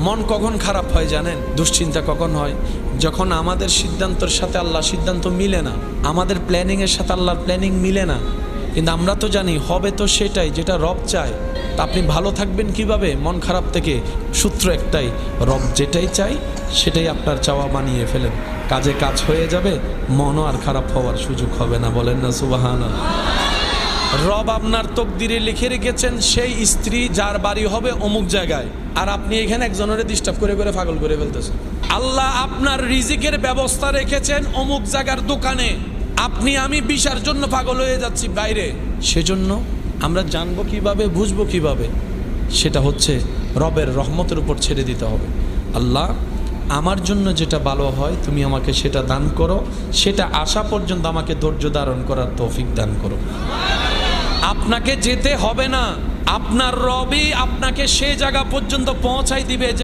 মন কখন খারাপ হয় জানেন? দুশ্চিন্তা কখন হয়? যখন আমাদের সিদ্ধান্তের সাথে আল্লাহর সিদ্ধান্ত মিলে না, আমাদের প্ল্যানিংয়ের সাথে আল্লাহর প্ল্যানিং মিলে না। কিন্তু আমরা তো জানি হবে তো সেটাই যেটা রব চায়। তা আপনি ভালো থাকবেন কিভাবে মন খারাপ থেকে? সূত্র একটাই, রব যেটাই চাই সেটাই আপনার চাওয়া বানিয়ে ফেলেন। কাজে কাজ হয়ে যাবে, মনও আর খারাপ হওয়ার সুযোগ হবে না। বলেন না সুবহানাল্লাহ। রব আপনার তকদিরে লিখে রেখেছেন সেই স্ত্রী যার বাড়ি হবে অমুক জায়গায়, আর আপনি এখানে একজনের ডিস্টার্ব করে করে পাগল করে ফেলতেছেন। আল্লাহ আপনার রিজিকের ব্যবস্থা রেখেছেন অমুক জায়গার দোকানে, আপনি আমি ভিসার জন্য পাগল হয়ে যাচ্ছি বাইরে। সেজন্য আমরা জানবো কিভাবে, বুঝবো কিভাবে? সেটা হচ্ছে রবের রহমতের উপর ছেড়ে দিতে হবে। আল্লাহ আমার জন্য যেটা ভালো হয় তুমি আমাকে সেটা দান করো, সেটা আসা পর্যন্ত আমাকে ধৈর্য ধারণ করার তৌফিক দান করো। আপনাকে যেতে হবে না, আপনার রবই আপনাকে সেই জায়গা পর্যন্ত পৌঁছাই দিবে।